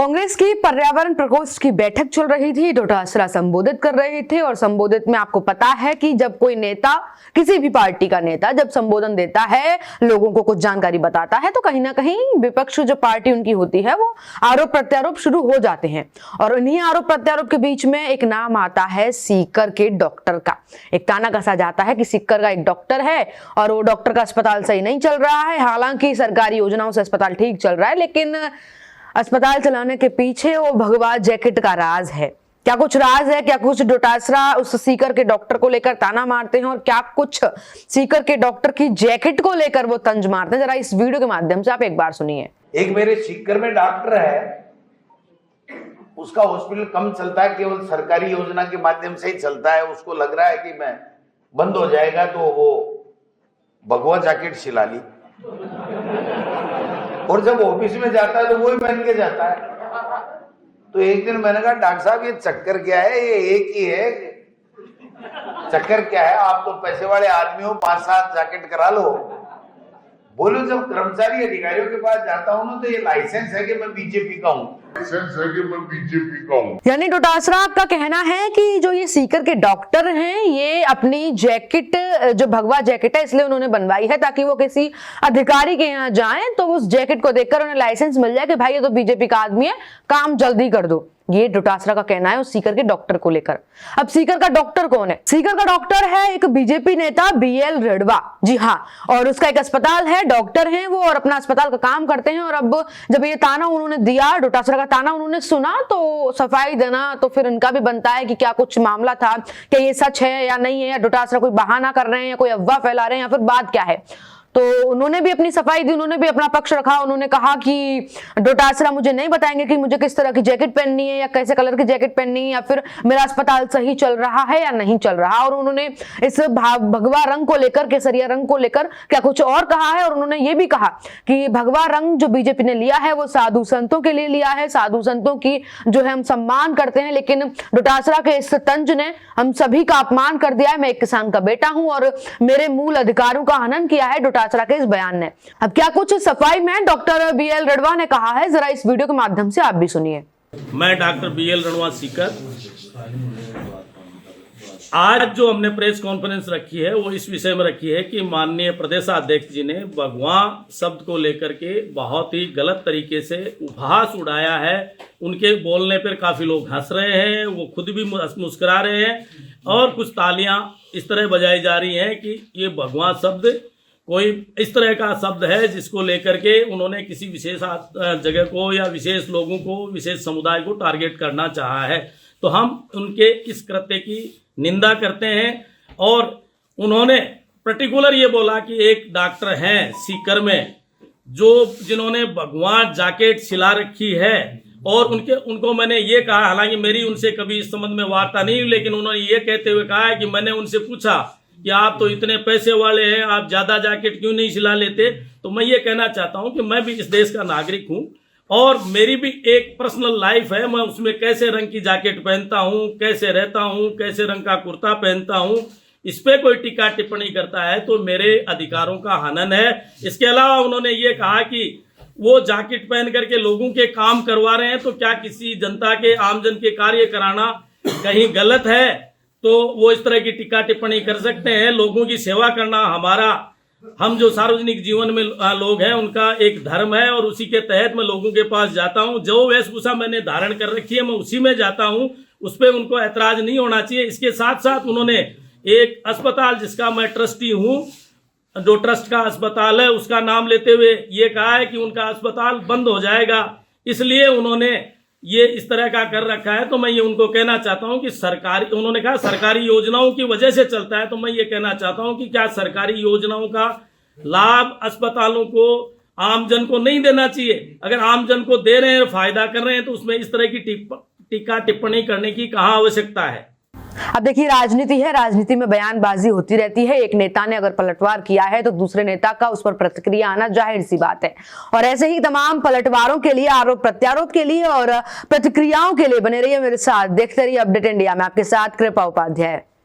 कांग्रेस की पर्यावरण प्रकोष्ठ की बैठक चल रही थी। डोटासरा संबोधित कर रहे थे और संबोधित में आपको पता है कि जब कोई नेता, किसी भी पार्टी का नेता जब संबोधन देता है, लोगों को कुछ जानकारी बताता है, तो कहीं ना कहीं विपक्ष जो पार्टी उनकी होती है वो आरोप प्रत्यारोप शुरू हो जाते हैं। और इन्हीं आरोप प्रत्यारोप के बीच में एक नाम आता है सीकर के डॉक्टर का। एक ताना कसा जाता है कि सीकर का एक डॉक्टर है और वो डॉक्टर का अस्पताल सही नहीं चल रहा है। हालांकि सरकारी योजनाओं से अस्पताल ठीक चल रहा है, लेकिन अस्पताल चलाने के पीछे वो भगवा जैकेट का राज है। क्या कुछ राज है, क्या कुछ डोटासरा उस सीकर के डॉक्टर को लेकर ताना मारते हैं और क्या कुछ सीकर के डॉक्टर की जैकेट को लेकर वो तंज मारते हैं, जरा इस वीडियो के माध्यम से आप एक बार सुनिए। एक मेरे सीकर में डॉक्टर है, उसका हॉस्पिटल कम चलता है, केवल सरकारी योजना के माध्यम से ही चलता है। उसको लग रहा है कि मैं बंद हो जाएगा तो वो भगवा जैकेट सिला ली, और जब ऑफिस में जाता है तो वो ही पहन के जाता है। तो एक दिन मैंने कहा, डॉक्टर साहब ये चक्कर क्या है, ये एक ही है, चक्कर क्या है, आप तो पैसे वाले आदमी हो, 5-7 जैकेट करा लो। बोलो, जब कर्मचारी अधिकारियों के पास जाता हूँ ना तो ये लाइसेंस है कि मैं बीजेपी का हूँ, यानी डोटासरा का कहना है कि जो ये सीकर के डॉक्टर हैं, ये अपनी जैकेट, जो भगवा जैकेट है, इसलिए उन्होंने बनवाई है ताकि वो किसी अधिकारी के यहाँ जाएं तो उस जैकेट को देखकर उन्हें लाइसेंस मिल जाए कि भाई ये तो बीजेपी का आदमी है, काम जल्दी कर दो। ये डोटासरा का कहना है उस सीकर के डॉक्टर को लेकर। अब सीकर का डॉक्टर कौन है? सीकर का डॉक्टर है एक बीजेपी नेता BL रड़वा। जी हाँ, और उसका एक अस्पताल है, डॉक्टर हैं वो और अपना अस्पताल का काम करते हैं। और अब जब ये ताना उन्होंने दिया, डोटासरा का ताना उन्होंने सुना, तो सफाई देना तो फिर इनका भी बनता है कि क्या कुछ मामला था, क्या ये सच है या नहीं है, या डोटासरा कोई बहाना कर रहे हैं या कोई अफवाह फैला रहे हैं, या फिर बात क्या है। तो उन्होंने भी अपनी सफाई दी, उन्होंने भी अपना पक्ष रखा। उन्होंने कहा कि डोटासरा मुझे नहीं बताएंगे कि मुझे किस तरह की जैकेट पहननी है या कैसे कलर की जैकेट पहननी है, या फिर मेरा अस्पताल सही चल रहा है या नहीं चल रहा। और उन्होंने इस भगवा रंग को लेकर, केसरिया रंग को लेकर क्या कुछ और कहा है। और उन्होंने ये भी कहा कि भगवा रंग जो बीजेपी ने लिया है वो साधु संतों के लिए लिया है, साधु संतों की जो है हम सम्मान करते हैं, लेकिन डोटासरा के इस तंज ने हम सभी का अपमान कर दिया है। मैं एक किसान का बेटा हूं और मेरे मूल अधिकारों का हनन किया है डोटासरा के इस बयान ने। अब क्या कुछ सफाई में डॉक्टर BL रड़वा ने कहा है, जरा इस वीडियो के माध्यम से आप भी सुनिए। मैं डॉक्टर BL रड़वा सीकर, आज जो हमने प्रेस कॉन्फ्रेंस रखी है वो इस विषय में रखी है कि माननीय प्रदेशाध्यक्ष जी ने भगवा शब्द को लेकर के बहुत ही गलत तरीके से उपहास उड़ाया है। उनके बोलने पर काफी लोग हंस रहे हैं, वो खुद भी मुस्कुरा रहे हैं और कुछ तालियां इस तरह बजाई जा रही हैं कि ये भगवा शब्द कोई इस तरह का शब्द है जिसको लेकर के उन्होंने किसी विशेष जगह को या विशेष लोगों को, विशेष समुदाय को टारगेट करना चाहा है। तो हम उनके इस कृत्य की निंदा करते हैं। और उन्होंने पर्टिकुलर ये बोला कि एक डॉक्टर हैं सीकर में जिन्होंने भगवा जैकेट सिला रखी है, और उनको मैंने ये कहा, हालांकि मेरी उनसे कभी इस संबंध में वार्ता नहीं हुई, लेकिन उन्होंने ये कहते हुए कहा है कि मैंने उनसे पूछा कि आप तो इतने पैसे वाले हैं, आप ज्यादा जैकेट क्यों नहीं सिला लेते। तो मैं ये कहना चाहता हूं कि मैं भी इस देश का नागरिक हूं और मेरी भी एक पर्सनल लाइफ है। मैं उसमें कैसे रंग की जैकेट पहनता हूं, कैसे रहता हूं, कैसे रंग का कुर्ता पहनता हूं, इस पे कोई टीका टिप्पणी करता है तो मेरे अधिकारों का हनन है। इसके अलावा उन्होंने ये कहा कि वो जैकेट पहन करके लोगों के काम करवा रहे हैं, तो क्या किसी जनता के, आमजन के कार्य कराना कहीं गलत है? तो वो इस तरह की टीका टिप्पणी कर सकते हैं। लोगों की सेवा करना हम जो सार्वजनिक जीवन में लोग हैं उनका एक धर्म है और उसी के तहत मैं लोगों के पास जाता हूं। जो वेशभूषा मैंने धारण कर रखी है मैं उसी में जाता हूं, उस पर उनको ऐतराज नहीं होना चाहिए। इसके साथ साथ उन्होंने एक अस्पताल जिसका मैं ट्रस्टी हूं, जो ट्रस्ट का अस्पताल है, उसका नाम लेते हुए ये कहा है कि उनका अस्पताल बंद हो जाएगा, इसलिए उन्होंने ये इस तरह का कर रखा है। तो मैं ये उनको कहना चाहता हूं कि उन्होंने कहा सरकारी योजनाओं की वजह से चलता है, तो मैं ये कहना चाहता हूं कि क्या सरकारी योजनाओं का लाभ अस्पतालों को, आमजन को नहीं देना चाहिए? अगर आमजन को दे रहे हैं, फायदा कर रहे हैं, तो उसमें इस तरह की टीका टिप्पणी करने की कहाँ आवश्यकता है? अब देखिए, राजनीति है, राजनीति में बयानबाजी होती रहती है। एक नेता ने अगर पलटवार किया है तो दूसरे नेता का उस पर प्रतिक्रिया आना जाहिर सी बात है। और ऐसे ही तमाम पलटवारों के लिए, आरोप प्रत्यारोप के लिए और प्रतिक्रियाओं के लिए बने रहिए मेरे साथ, देखते रहिए अपडेट इंडिया में। आपके साथ कृपा उपाध्याय।